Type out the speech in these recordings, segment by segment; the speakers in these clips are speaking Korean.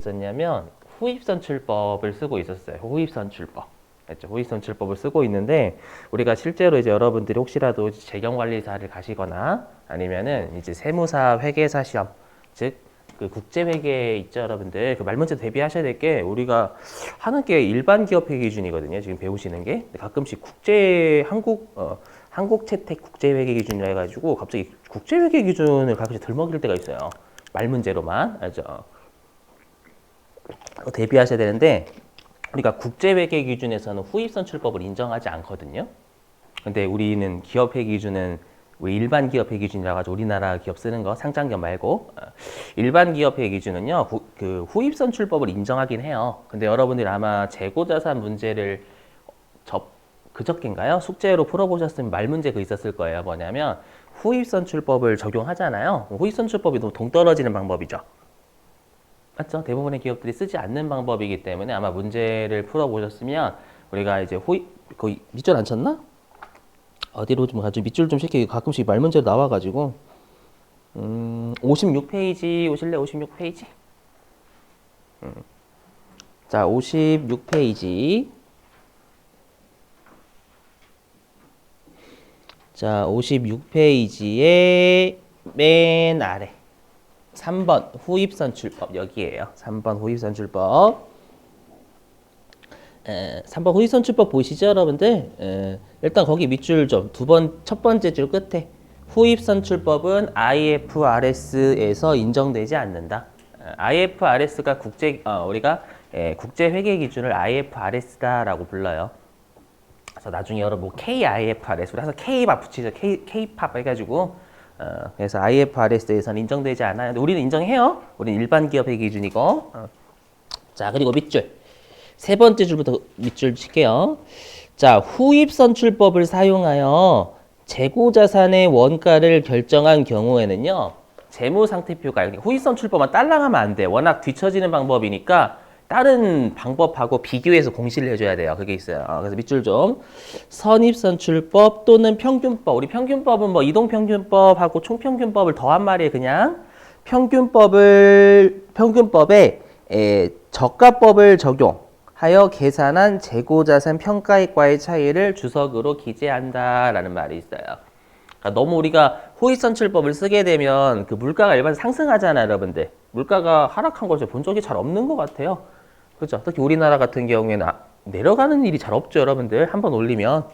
있었냐면 후입선출법을 쓰고 있었어요. 후입선출법. 맞죠? 후입선출법을 쓰고 있는데 우리가 실제로 이제 여러분들이 혹시라도 재경관리사를 가시거나 아니면은 이제 세무사 회계사 시험, 즉 그 국제회계 있죠, 여러분들. 그 말문제 대비하셔야 될 게 우리가 하는 게 일반 기업 회계 기준이거든요. 지금 배우시는 게. 근데 가끔씩 한국 채택 국제회계 기준이라 해가지고 갑자기 국제회계 기준을 가끔씩 들먹일 때가 있어요. 말문제로만. 알죠? 대비하셔야 되는데 우리가 국제회계 기준에서는 후입선출법을 인정하지 않거든요. 근데 우리는 기업회 기준은 왜 일반 기업회 기준이라 가지고 우리나라 기업 쓰는 거 상장기업 말고 일반 기업회 기준은요 그 후입선출법을 인정하긴 해요. 근데 여러분들이 아마 재고자산 문제를 그저께인가요? 숙제로 풀어보셨으면 말문제 그 있었을 거예요. 뭐냐면 후입선출법을 적용하잖아요. 후입선출법이 너무 동떨어지는 방법이죠. 맞죠? 대부분의 기업들이 쓰지 않는 방법이기 때문에 아마 문제를 풀어보셨으면 우리가 이제 거의 밑줄 안 쳤나? 어디로 좀 가지고 밑줄 좀 시키고 가끔씩 말문제로 나와가지고 56페이지 오실래? 56페이지? 자, 56페이지. 자, 56페이지의 맨 아래 3번 후입선출법 여기에요. 3번 후입선출법. 3번 후입선출법 보이시죠, 여러분들? 일단 거기 밑줄 좀 첫 번째 줄 끝에 후입선출법은 IFRS에서 인정되지 않는다. IFRS가 우리가 국제회계 기준을 IFRS다라고 불러요. 그래서 나중에 여러분 뭐 KIFRS 그래서 K밥 붙이죠. K팝 해가지고 그래서 IFRS에서는 인정되지 않아요. 근데 우리는 인정해요. 우리는 일반 기업의 기준이고. 자, 그리고 밑줄. 세 번째 줄부터 밑줄 칠게요. 자, 후입선출법을 사용하여 재고자산의 원가를 결정한 경우에는요. 재무상태표가 후입선출법만 딸랑하면 안 돼. 워낙 뒤처지는 방법이니까 다른 방법하고 비교해서 공시를 해줘야 돼요. 그게 있어요. 그래서 밑줄 좀. 선입선출법 또는 평균법. 우리 평균법은 뭐 이동평균법하고 총평균법을 더한 말이에요. 그냥 평균법에 저가법을 적용하여 계산한 재고자산 평가액과의 차이를 주석으로 기재한다라는 말이 있어요. 그러니까 너무 우리가 후입선출법을 쓰게 되면 그 물가가 일반 상승하잖아요, 여러분들. 물가가 하락한 걸 본 적이 잘 없는 것 같아요. 그렇죠? 특히 우리나라 같은 경우에는 내려가는 일이 잘 없죠, 여러분들. 한번 올리면.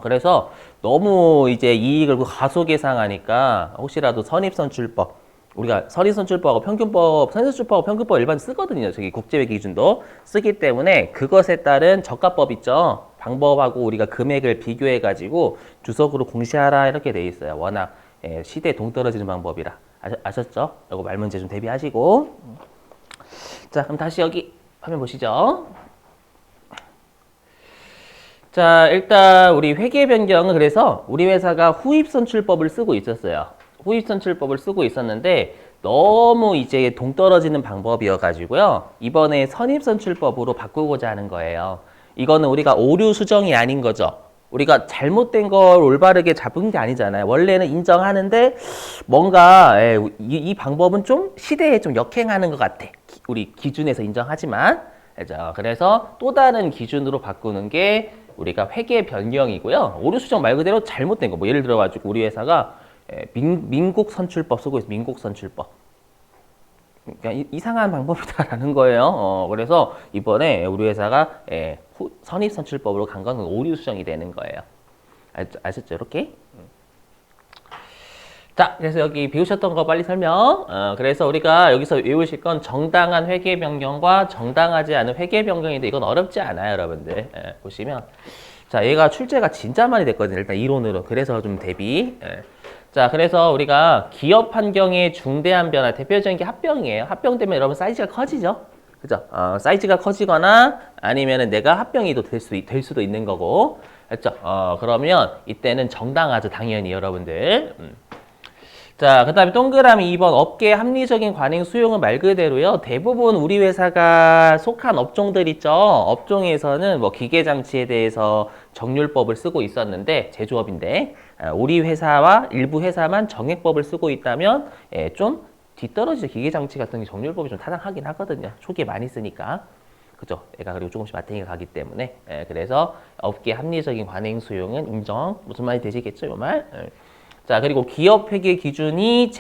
그래서 너무 이제 이익을 가속 예상하니까 혹시라도 선입선출법, 우리가 선입선출법하고 선입선출법하고 평균법 일반 쓰거든요. 저기 국제회계 기준도 쓰기 때문에 그것에 따른 저가법 있죠. 방법하고 우리가 금액을 비교해가지고 주석으로 공시하라 이렇게 돼 있어요. 워낙 시대에 동떨어지는 방법이라. 아셨죠? 이거 말문제 좀 대비하시고. 자, 그럼 다시 여기 화면 보시죠. 자, 일단 우리 회계 변경은 그래서 우리 회사가 후입선출법을 쓰고 있었어요. 후입선출법을 쓰고 있었는데 너무 이제 동떨어지는 방법이어가지고요. 이번에 선입선출법으로 바꾸고자 하는 거예요. 이거는 우리가 오류 수정이 아닌 거죠. 우리가 잘못된 걸 올바르게 잡은 게 아니잖아요. 원래는 인정하는데 뭔가 이 방법은 좀 시대에 좀 역행하는 것 같아. 우리 기준에서 인정하지만. 그래서 또 다른 기준으로 바꾸는 게 우리가 회계 변경이고요. 오류 수정 말 그대로 잘못된 거. 뭐 예를 들어가지고 우리 회사가 민국 선출법 쓰고 있어요. 민국 선출법. 그러니까 이상한 방법이다라는 거예요. 그래서 이번에 우리 회사가 선입선출법으로 간 거는 오류 수정이 되는 거예요. 아셨죠? 이렇게. 자, 그래서 여기 배우셨던 거 빨리 설명. 그래서 우리가 여기서 외우실 건 정당한 회계 변경과 정당하지 않은 회계 변경인데 이건 어렵지 않아요, 여러분들. 보시면. 자, 얘가 출제가 진짜 많이 됐거든요. 일단 이론으로. 그래서 좀 대비. 자, 그래서 우리가 기업 환경의 중대한 변화, 대표적인 게 합병이에요. 합병되면 여러분 사이즈가 커지죠? 그죠? 사이즈가 커지거나 아니면은 내가 합병이 될 수도 있는 거고. 그죠? 그러면 이때는 정당하죠, 당연히 여러분들. 자, 그 다음에 동그라미 2번 업계 합리적인 관행 수용은 말 그대로요. 대부분 우리 회사가 속한 업종들 있죠. 업종에서는 뭐 기계장치에 대해서 정률법을 쓰고 있었는데 제조업인데 우리 회사와 일부 회사만 정액법을 쓰고 있다면 좀 뒤떨어지죠. 기계장치 같은 게 정률법이 좀 타당하긴 하거든요. 초기에 많이 쓰니까. 그죠? 얘가 그리고 조금씩 마탱이가 가기 때문에. 예, 그래서 업계 합리적인 관행 수용은 인정. 무슨 말이 되시겠죠? 이 말? 예. 자, 그리고 기업 회계 기준이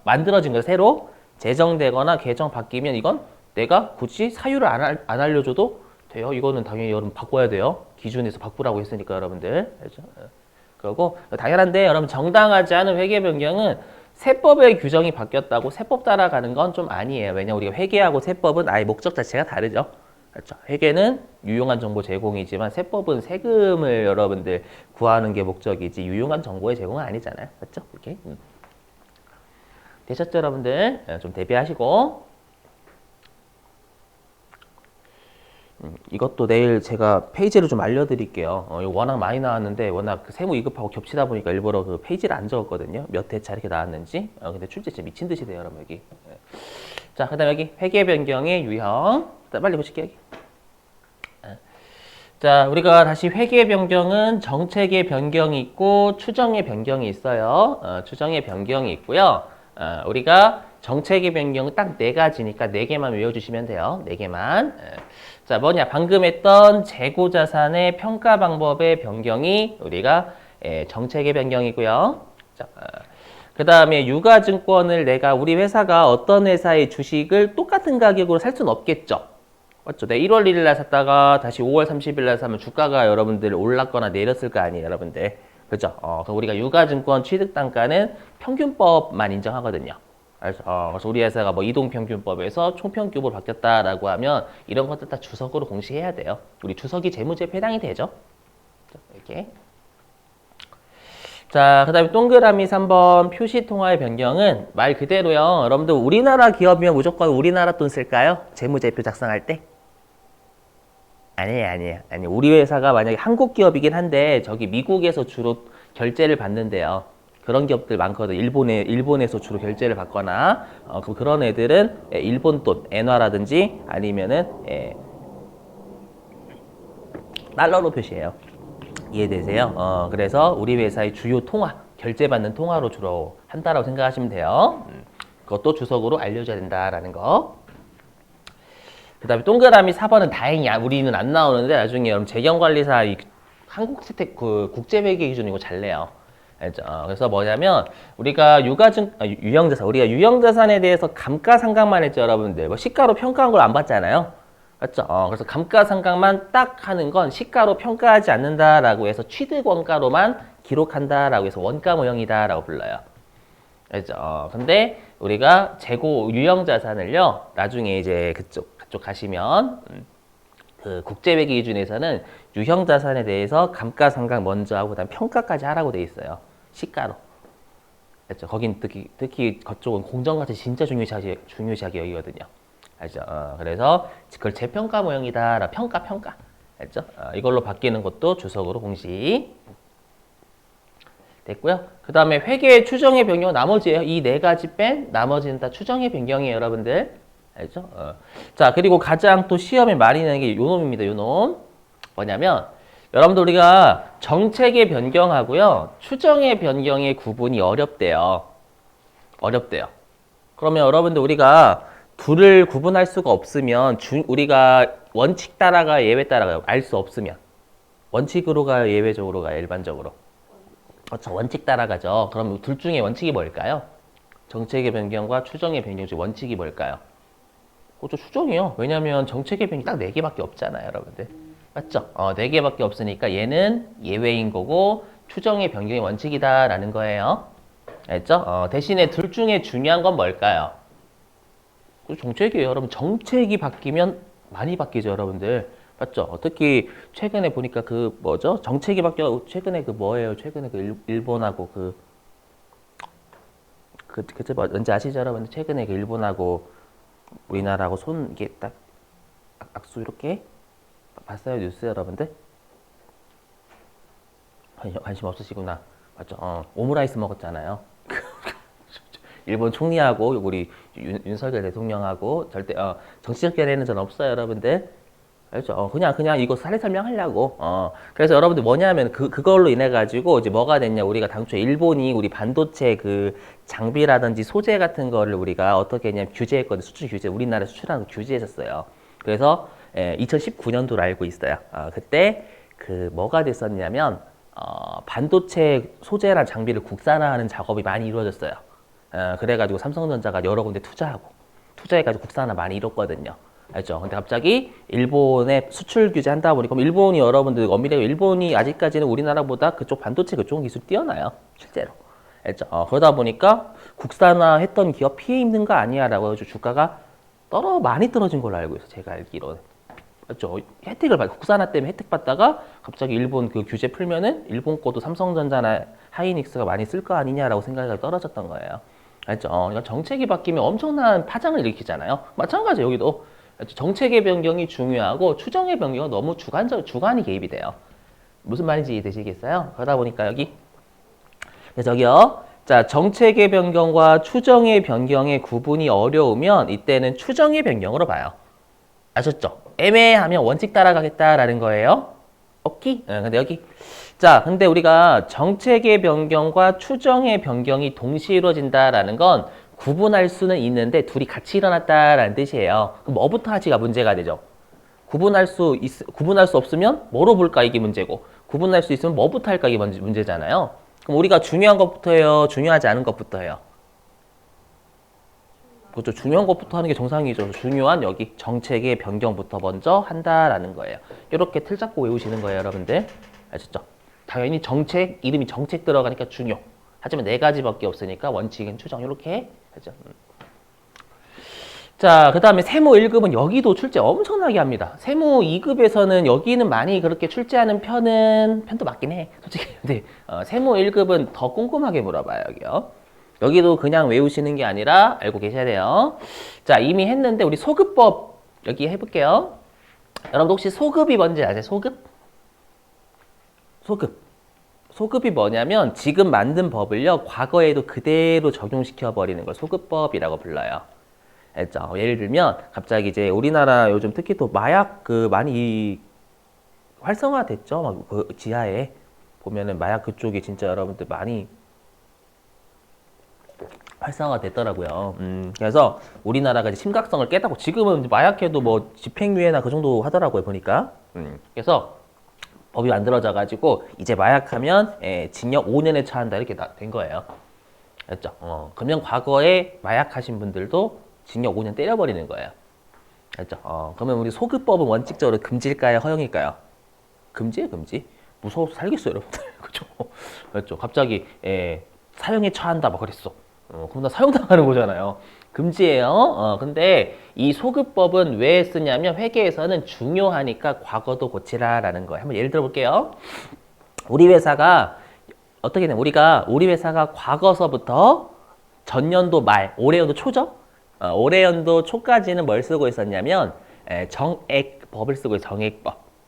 만들어진 거 새로 제정되거나 개정 바뀌면 이건 내가 굳이 사유를 안 알려줘도 돼요. 이거는 당연히 여러분 바꿔야 돼요. 기준에서 바꾸라고 했으니까 여러분들. 알죠? 예. 그리고 당연한데 여러분 정당하지 않은 회계 변경은 세법의 규정이 바뀌었다고 세법 따라가는 건 좀 아니에요. 왜냐 우리가 회계하고 세법은 아예 목적 자체가 다르죠. 그렇죠. 회계는 유용한 정보 제공이지만 세법은 세금을 여러분들 구하는 게 목적이지 유용한 정보의 제공은 아니잖아요. 맞죠? 이렇게 되셨죠, 여러분들? 좀 대비하시고. 이것도 내일 제가 페이지를 좀 알려드릴게요. 이거 워낙 많이 나왔는데 워낙 그 세무 2급하고 겹치다 보니까 일부러 그 페이지를 안 적었거든요. 몇 회차 이렇게 나왔는지. 근데 출제 진짜 미친 듯이 돼요, 여러분 여기. 자, 그다음 여기 회계 변경의 유형. 빨리 보실게요. 여기. 자, 우리가 다시 회계 변경은 정책의 변경이 있고 추정의 변경이 있어요. 추정의 변경이 있고요. 우리가 정책의 변경은 딱 네 가지니까 네 개만 외워주시면 돼요. 네 개만. 자, 뭐냐? 방금 했던 재고자산의 평가 방법의 변경이 우리가 정책의 변경이고요. 자, 그 다음에 유가증권을 내가 우리 회사가 어떤 회사의 주식을 똑같은 가격으로 살 수는 없겠죠. 맞죠? 내가 1월 1일 날 샀다가 다시 5월 30일 날 사면 주가가 여러분들 올랐거나 내렸을 거 아니에요, 여러분들. 그죠? 그럼 우리가 유가증권 취득단가는 평균법만 인정하거든요. 그래서 우리 회사가 뭐 이동평균법에서 총평균으로 바뀌었다라고 하면 이런 것들 다 주석으로 공시해야 돼요. 우리 주석이 재무제표에 해당이 되죠. 이렇게. 자, 그 다음에 동그라미 3번 표시통화의 변경은 말 그대로요. 여러분들 우리나라 기업이면 무조건 우리나라 돈 쓸까요? 재무제표 작성할 때? 아니에요. 우리 회사가 만약에 한국 기업이긴 한데 저기 미국에서 주로 결제를 받는데요. 그런 기업들 많거든. 일본에서 주로 결제를 받거나 그런 애들은 일본 돈, 엔화라든지 아니면은 달러로 표시해요. 이해되세요? 그래서 우리 회사의 주요 통화, 결제받는 통화로 주로 한다라고 생각하시면 돼요. 그것도 주석으로 알려줘야 된다라는 거. 그 다음에 동그라미 4번은 다행히 우리는 안 나오는데 나중에 여러분 재경관리사 한국 스택 그 국제회계 기준 이거 잘 내요. 알죠? 그래서 뭐냐면 우리가 유형자산에 대해서 감가상각만 했죠, 여러분들. 뭐 시가로 평가한 걸 안 봤잖아요. 맞죠? 그래서 감가상각만 딱 하는 건 시가로 평가하지 않는다라고 해서 취득원가로만 기록한다라고 해서 원가모형이다라고 불러요. 알죠? 근데 우리가 재고 유형자산을요, 나중에 이제 그쪽 가시면 그 국제회계 기준에서는 유형자산에 대해서 감가상각 먼저 하고 그다음 평가까지 하라고 돼 있어요. 시가로. 알죠? 거긴 특히 그쪽은 공정가치 진짜 중요시하게 여기거든요. 알죠? 그래서 그걸 재평가 모형이다. 평가. 알죠? 이걸로 바뀌는 것도 주석으로 공시. 됐고요. 그 다음에 회계 추정의 변경은 나머지예요. 이 네 가지 뺀 나머지는 다 추정의 변경이에요, 여러분들. 알죠? 자, 그리고 가장 또 시험에 많이 나는 게 요 놈입니다. 요 놈. 뭐냐면 여러분들 우리가 정책의 변경하고요. 추정의 변경의 구분이 어렵대요. 그러면 여러분들 우리가 둘을 구분할 수가 없으면 우리가 원칙 따라가 예외 따라가요. 알 수 없으면. 원칙으로 가요, 예외적으로 가요, 일반적으로. 그렇죠. 원칙 따라가죠. 그럼 둘 중에 원칙이 뭘까요? 정책의 변경과 추정의 변경 중 원칙이 뭘까요? 그렇죠. 추정이요. 왜냐하면 정책의 변경이 딱 4개밖에 없잖아요, 여러분들. 맞죠? 4개밖에 없으니까 얘는 예외인 거고 추정의 변경이 원칙이다라는 거예요. 알죠? 대신에 둘 중에 중요한 건 뭘까요? 정책이에요. 여러분 정책이 바뀌면 많이 바뀌죠, 여러분들. 맞죠? 특히 최근에 보니까 그 뭐죠? 정책이 바뀌어 최근에 그 뭐예요? 최근에 그 일본하고 그때 뭔지 아시죠, 여러분들? 최근에 그 일본하고 우리나라하고 손 이게 딱 악수 이렇게 봤어요, 뉴스 여러분들? 관심 없으시구나. 맞죠? 오므라이스 먹었잖아요. 일본 총리하고 우리 윤석열 대통령하고 절대 정치적 결례는 전 없어요, 여러분들. 알죠? 그냥 이거 사례 설명하려고. 그래서 여러분들 뭐냐면 그걸로 인해 가지고 이제 뭐가 됐냐. 우리가 당초에 일본이 우리 반도체 그 장비라든지 소재 같은 거를 우리가 어떻게 했냐면 규제했거든. 수출 규제. 우리나라 수출하는 거 규제했었어요. 그래서 2019년도로 알고 있어요. 그때 그 뭐가 됐었냐면 반도체 소재랑 장비를 국산화하는 작업이 많이 이루어졌어요. 그래가지고 삼성전자가 여러 군데 투자해가지고 국산화 많이 이뤘거든요. 알죠? 근데 갑자기 일본에 수출 규제 한다 보니 그럼 일본이 여러분들 엄밀히 일본이 아직까지는 우리나라보다 그쪽 반도체 그쪽 기술 뛰어나요. 실제로. 알죠? 그러다 보니까 국산화 했던 기업 피해 입는 거 아니야라고 해서 주가가 많이 떨어진 걸로 알고 있어요. 제가 알기로는. 맞죠? 혜택을 받 국산화 때문에 혜택 받다가 갑자기 일본 그 규제 풀면은 일본 거도 삼성전자나 하이닉스가 많이 쓸 거 아니냐라고 생각이 떨어졌던 거예요. 알죠? 그러니까 정책이 바뀌면 엄청난 파장을 일으키잖아요. 마찬가지 여기도 정책의 변경이 중요하고 추정의 변경은 너무 주관이 개입이 돼요. 무슨 말인지 이해되시겠어요? 그러다 보니까 여기 저기요. 자, 정책의 변경과 추정의 변경의 구분이 어려우면 이때는 추정의 변경으로 봐요. 아셨죠? 애매하면 원칙 따라가겠다라는 거예요. 오케이? 근데 여기 자, 근데 우리가 정책의 변경과 추정의 변경이 동시에 이루어진다라는 건 구분할 수는 있는데 둘이 같이 일어났다라는 뜻이에요. 그럼 뭐부터 하지가 문제가 되죠. 구분할 수 없으면 뭐로 볼까 이게 문제고 구분할 수 있으면 뭐부터 할까 이게 문제잖아요. 그럼 우리가 중요한 것부터 해요. 중요하지 않은 것부터 해요. 그렇죠. 중요한 것부터 하는 게 정상이죠. 중요한 여기 정책의 변경부터 먼저 한다라는 거예요. 이렇게 틀 잡고 외우시는 거예요, 여러분들. 아셨죠? 당연히 정책, 이름이 정책 들어가니까 중요. 하지만 네 가지밖에 없으니까 원칙은 추정 이렇게 하죠. 자, 그 다음에 세무 1급은 여기도 출제 엄청나게 합니다. 세무 2급에서는 여기는 많이 그렇게 출제하는 편도 맞긴 해. 솔직히. 근데 세무 1급은 더 꼼꼼하게 물어봐요, 여기요. 여기도 그냥 외우시는 게 아니라 알고 계셔야 돼요. 자, 이미 했는데 우리 소급법 여기 해볼게요. 여러분 혹시 소급이 뭔지 아세요? 소급이 뭐냐면 지금 만든 법을요 과거에도 그대로 적용시켜 버리는 걸 소급법이라고 불러요. 알죠? 예를 들면 갑자기 이제 우리나라 요즘 특히 또 마약 많이 활성화됐죠. 막 그 지하에 보면은 마약 그쪽이 진짜 여러분들 많이 활성화됐더라고요. 그래서 우리나라가 이제 심각성을 깨닫고 지금은 마약해도 뭐 집행유예나 그 정도 하더라고요 보니까. 그래서 법이 만들어져 가지고 이제 마약하면 징역 5년에 처한다 이렇게 된 거예요. 알죠? 그러면 과거에 마약하신 분들도 징역 5년 때려버리는 거예요. 알죠? 그러면 우리 소급법은 원칙적으로 금지일까요? 허용일까요? 금지예요, 금지. 무서워서 살겠어요, 여러분들. 그죠? 그렇죠? 갑자기 사형에 처한다 막 그랬어. 그럼 나 사형당하는 거잖아요. 금지예요. 근데 이 소급법은 왜 쓰냐면 회계에서는 중요하니까 과거도 고치라라는 거예요. 한번 예를 들어 볼게요. 우리 회사가 어떻게 되냐면 우리 회사가 과거서부터 전년도 말, 올해 연도 초죠? 올해 연도 초까지는 뭘 쓰고 있었냐면 정액법을 쓰고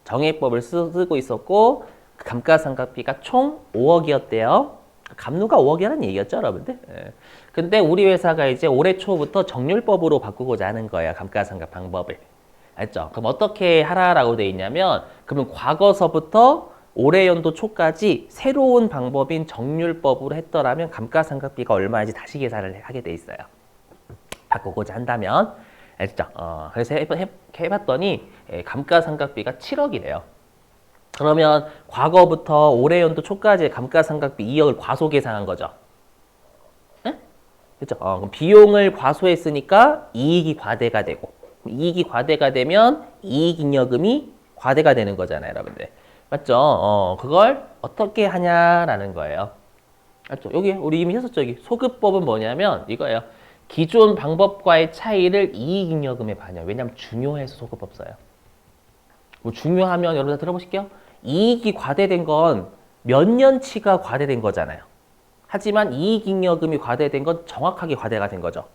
정액법을 쓰고 있었고 감가상각비가 총 5억이었대요. 감누가 5억이라는 얘기였죠, 여러분들. 근데 우리 회사가 이제 올해 초부터 정률법으로 바꾸고자 하는 거예요, 감가상각 방법을. 알죠? 그럼 어떻게 하라라고 돼 있냐면, 그러면 과거서부터 올해 연도 초까지 새로운 방법인 정률법으로 했더라면 감가상각비가 얼마인지 다시 계산을 하게 돼 있어요. 바꾸고자 한다면. 알죠? 그래서 해봤더니 감가상각비가 7억이래요. 그러면 과거부터 올해 연도 초까지 감가상각비 2억을 과소 계산한 거죠. 네? 그렇죠? 그럼 비용을 과소했으니까 이익이 과대가 되고 이익이 과대가 되면 이익잉여금이 과대가 되는 거잖아요, 여러분들. 맞죠? 그걸 어떻게 하냐라는 거예요. 맞죠? 여기 우리 이미 했었죠. 여기 소급법은 뭐냐면 이거예요. 기존 방법과의 차이를 이익잉여금에 반영. 왜냐하면 중요해서 소급법 써요. 뭐 중요하면 여러분 다 들어보실게요. 이익이 과대된 건 몇 년치가 과대된 거잖아요. 하지만 이익잉여금이 과대된 건 정확하게 과대가 된 거죠.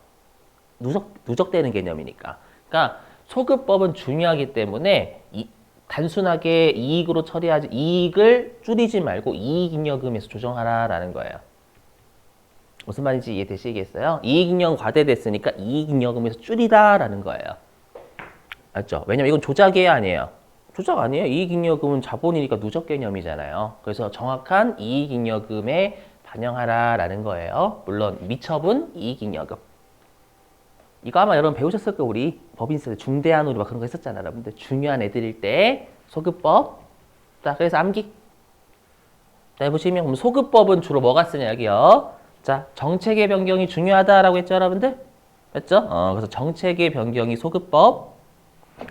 누적되는 개념이니까. 그러니까 소급법은 중요하기 때문에 단순하게 이익으로 처리하지 이익을 줄이지 말고 이익잉여금에서 조정하라라는 거예요. 무슨 말인지 이해되시겠어요? 이익잉여금 과대됐으니까 이익잉여금에서 줄이다라는 거예요. 맞죠? 왜냐면 이건 조작이 아니에요. 조작 아니에요. 이익잉여금은 자본이니까 누적 개념이잖아요. 그래서 정확한 이익잉여금에 반영하라라는 거예요. 물론 미처분 이익잉여금. 이거 아마 여러분 배우셨을 거예요. 우리 법인세 중대한 오류 막 그런 거 했었잖아요. 여러분들 중요한 애들일 때 소급법. 자, 그래서 암기. 자, 해보시면 그럼 소급법은 주로 뭐가 쓰냐 여기요. 자, 정책의 변경이 중요하다라고 했죠, 여러분들? 맞죠? 그래서 정책의 변경이 소급법.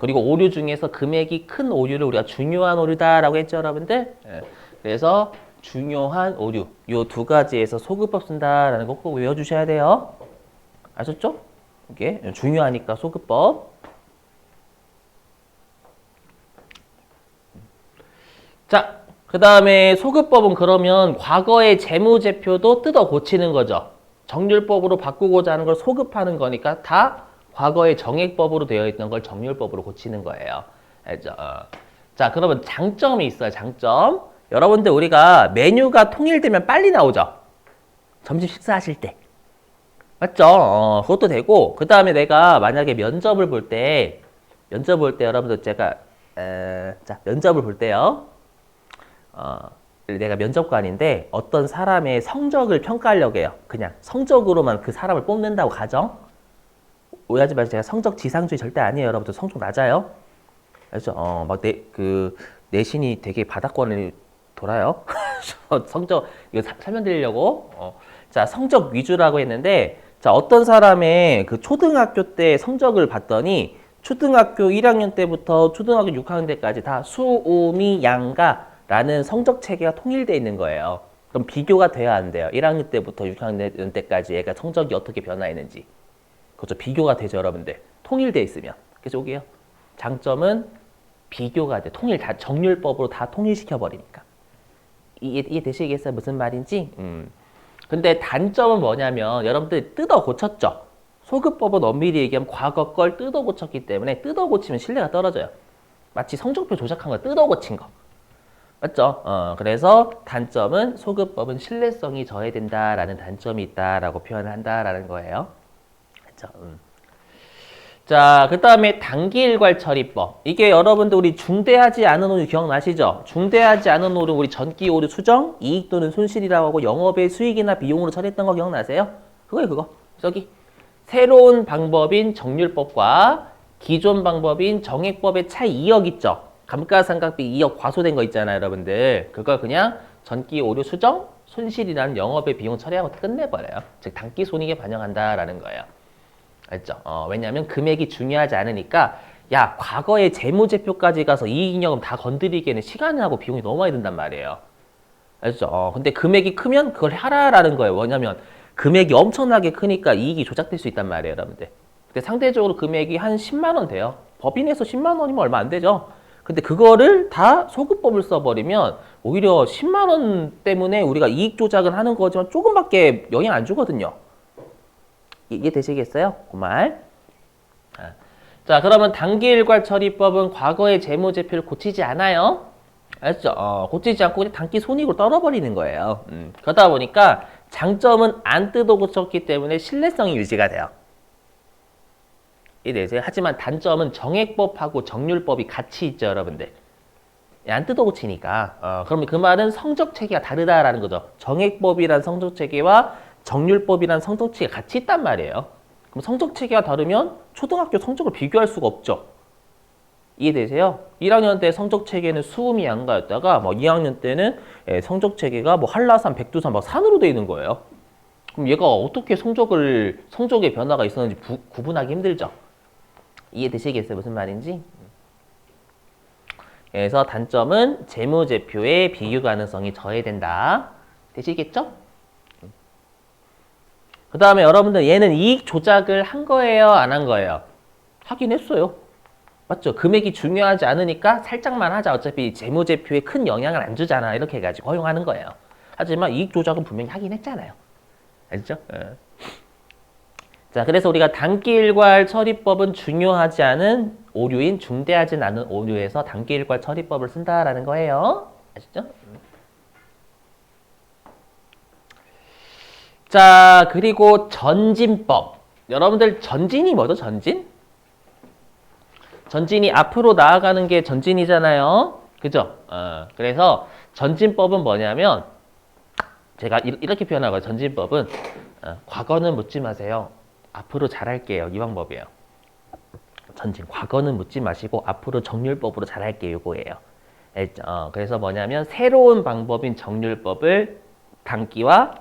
그리고 오류 중에서 금액이 큰 오류를 우리가 중요한 오류다라고 했죠, 여러분들? 예. 그래서 중요한 오류 요 두 가지에서 소급법 쓴다라는 거 꼭 외워주셔야 돼요. 아셨죠? 이게 중요하니까 소급법. 자, 그 다음에 소급법은 그러면 과거의 재무제표도 뜯어 고치는 거죠. 정률법으로 바꾸고자 하는 걸 소급하는 거니까 다 과거의 정액법으로 되어 있던 걸 정률법으로 고치는 거예요. 알죠? 자, 그러면 장점이 있어요. 장점. 여러분들 우리가 메뉴가 통일되면 빨리 나오죠. 점심 식사하실 때. 맞죠? 그것도 되고 그 다음에 내가 만약에 면접을 볼 때 여러분들 제가 자 면접을 볼 때요. 내가 면접관인데 어떤 사람의 성적을 평가하려고 해요. 그냥 성적으로만 그 사람을 뽑는다고 가정. 오해하지 마세요. 제가 성적 지상주의 절대 아니에요. 여러분들 성적 낮아요. 알죠? 막 내신이 되게 바닥권을 돌아요. 성적 이거 설명드리려고. 자, 성적 위주라고 했는데 자, 어떤 사람의 그 초등학교 때 성적을 봤더니 초등학교 1학년 때부터 초등학교 6학년 때까지 다 수오미 양가라는 성적 체계가 통일되어 있는 거예요. 그럼 비교가 돼야 안 돼요. 1학년 때부터 6학년 때까지 얘가 성적이 어떻게 변화했는지. 그렇죠. 비교가 되죠, 여러분들. 통일되어 있으면. 그래서 여기요. 장점은 비교가 돼. 통일 다 정률법으로 다 통일시켜 버리니까. 이해 되시겠어요? 무슨 말인지? 근데 단점은 뭐냐면 여러분들 뜯어 고쳤죠. 소급법은 엄밀히 얘기하면 과거 걸 뜯어 고쳤기 때문에 뜯어 고치면 신뢰가 떨어져요. 마치 성적표 조작한 거 뜯어 고친 거. 맞죠? 그래서 단점은 소급법은 신뢰성이 저해된다라는 단점이 있다라고 표현을 한다라는 거예요. 그렇죠? 자, 그 다음에 단기일괄 처리법. 이게 여러분들 우리 중대하지 않은 오류 기억나시죠? 중대하지 않은 오류 우리 전기 오류 수정, 이익 또는 손실이라고 하고 영업의 수익이나 비용으로 처리했던 거 기억나세요? 그거예요, 그거. 저기 새로운 방법인 정률법과 기존 방법인 정액법의 차이 2억 있죠? 감가상각비 2억 과소된 거 있잖아요, 여러분들. 그걸 그냥 전기 오류 수정, 손실이라는 영업의 비용 처리하고 끝내버려요. 즉 단기 손익에 반영한다라는 거예요. 알죠? 왜냐하면 금액이 중요하지 않으니까 야 과거의 재무제표까지 가서 이익잉여금 다 건드리기에는 시간하고 비용이 너무 많이 든단 말이에요. 알죠? 근데 금액이 크면 그걸 하라라는 거예요. 왜냐면 금액이 엄청나게 크니까 이익이 조작될 수 있단 말이에요, 여러분들. 근데 상대적으로 금액이 한 10만 원 돼요. 법인에서 10만 원이면 얼마 안 되죠. 근데 그거를 다 소급법을 써버리면 오히려 10만 원 때문에 우리가 이익 조작을 하는 거지만 조금밖에 영향 안 주거든요. 이해 되시겠어요? 그 말. 자, 그러면 단기일괄 처리법은 과거의 재무제표를 고치지 않아요. 알죠? 고치지 않고 그냥 단기 손익으로 떨어버리는 거예요. 그러다 보니까 장점은 안 뜯어 고쳤기 때문에 신뢰성이 유지가 돼요. 이해되세요? 하지만 단점은 정액법하고 정률법이 같이 있죠, 여러분들. 안 뜯어 고치니까. 그러면 그 말은 성적 체계가 다르다라는 거죠. 정액법이란 성적 체계와 정률법이란 성적 체계가 같이 있단 말이에요. 그럼 성적 체계가 다르면 초등학교 성적을 비교할 수가 없죠. 이해되세요? 1학년 때 성적 체계는 수음이 양가였다가 뭐 2학년 때는 성적 체계가 뭐 한라산, 백두산 막 산으로 되어 있는 거예요. 그럼 얘가 어떻게 성적의 변화가 있었는지 구분하기 힘들죠. 이해되시겠어요? 무슨 말인지? 그래서 단점은 재무제표의 비교 가능성이 저해된다. 되시겠죠? 그 다음에 여러분들 얘는 이익 조작을 한 거예요? 안 한 거예요? 하긴 했어요. 맞죠? 금액이 중요하지 않으니까 살짝만 하자. 어차피 재무제표에 큰 영향을 안 주잖아. 이렇게 해가지고 허용하는 거예요. 하지만 이익 조작은 분명히 하긴 했잖아요. 알죠? 자, 그래서 우리가 단기일괄 처리법은 중요하지 않은 오류인 중대하진 않은 오류에서 단기일괄 처리법을 쓴다라는 거예요. 아시죠? 자, 그리고 전진법. 여러분들 전진이 뭐죠? 전진? 전진이 앞으로 나아가는 게 전진이잖아요. 그죠? 그래서 전진법은 뭐냐면 제가 이렇게 표현하고요. 전진법은 과거는 묻지 마세요. 앞으로 잘할게요. 이 방법이에요. 전진 과거는 묻지 마시고 앞으로 정률법으로 잘할게요. 이거예요. 그래서 뭐냐면 새로운 방법인 정률법을 단기와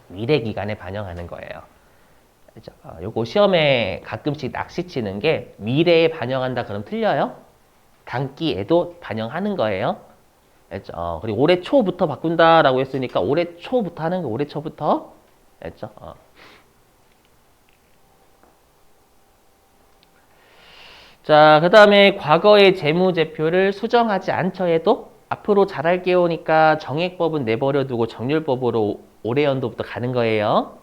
미래 기간에 반영하는 거예요. 요거 시험에 가끔씩 낚시치는 게 미래에 반영한다 그러면 틀려요. 단기에도 반영하는 거예요. 그리고 올해 초부터 바꾼다라고 했으니까 올해 초부터 하는 거 올해 초부터. 알죠? 자, 그 다음에 과거의 재무제표를 수정하지 않죠 해도 앞으로 잘할게요니까 정액법은 내버려 두고 정률법으로 올해 연도부터 가는 거예요.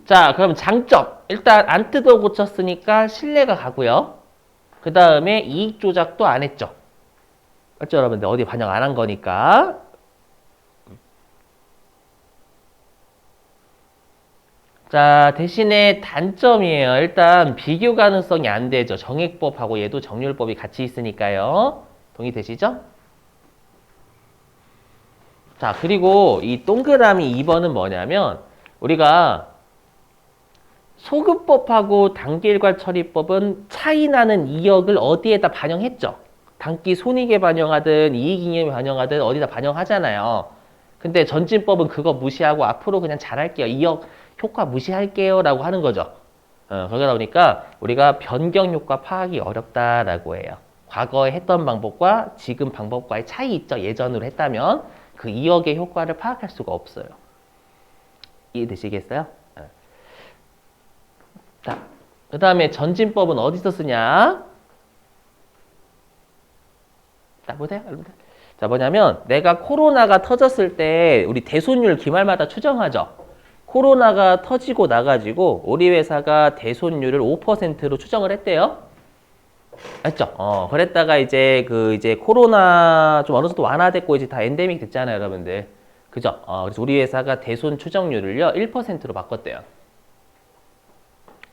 자, 그럼 장점. 일단 안 뜯어 고쳤으니까 신뢰가 가고요. 그 다음에 이익 조작도 안 했죠. 맞죠, 여러분들? 어디 반영 안 한 거니까. 자, 대신에 단점이에요. 일단 비교 가능성이 안 되죠. 정액법하고 얘도 정률법이 같이 있으니까요. 동의되시죠? 자, 그리고 이 동그라미 2번은 뭐냐면 우리가 소급법하고 단기일괄 처리법은 차이 나는 이역을 어디에다 반영했죠? 단기 손익에 반영하든 이익잉여에 반영하든 어디다 반영하잖아요. 근데 전진법은 그거 무시하고 앞으로 그냥 잘할게요. 이역 효과 무시할게요 라고 하는 거죠. 그러다 보니까 우리가 변경 효과 파악이 어렵다라고 해요. 과거에 했던 방법과 지금 방법과의 차이 있죠. 예전으로 했다면 그 2억의 효과를 파악할 수가 없어요. 이해되시겠어요? 자, 그 다음에 전진법은 어디서 쓰냐? 자, 보세요. 여러분들. 자, 뭐냐면 내가 코로나가 터졌을 때 우리 대손율 기말마다 추정하죠. 코로나가 터지고 나가지고 우리 회사가 대손율을 5%로 추정을 했대요. 맞죠? 그랬다가 이제 이제 코로나 좀 어느 정도 완화됐고 이제 다 엔데믹 됐잖아요, 여러분들. 그죠? 그래서 우리 회사가 대손 추정률을요, 1%로 바꿨대요.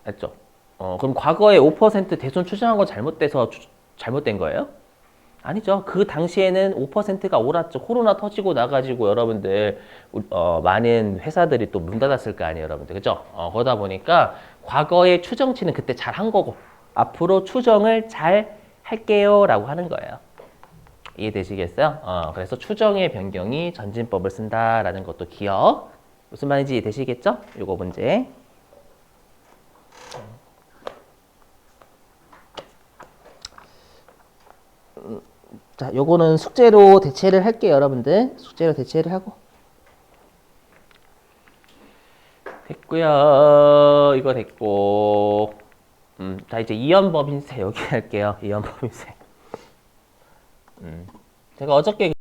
맞죠? 그럼 과거에 5% 대손 추정한 거 잘못돼서 잘못된 거예요? 아니죠. 그 당시에는 5%가 옳았죠. 코로나 터지고 나가지고 여러분들 많은 회사들이 또 문 닫았을 거 아니에요, 여러분들. 그죠? 그러다 보니까 과거의 추정치는 그때 잘 한 거고 앞으로 추정을 잘 할게요 라고 하는 거예요. 이해되시겠어요? 그래서 추정의 변경이 전진법을 쓴다라는 것도 기억. 무슨 말인지 이해되시겠죠? 요거 문제. 자, 요거는 숙제로 대체를 할게요, 여러분들. 숙제로 대체를 하고. 됐고요. 이거 됐고. 자, 이제 이연법인세 여기 할게요. 이연법인세. 제가 어저께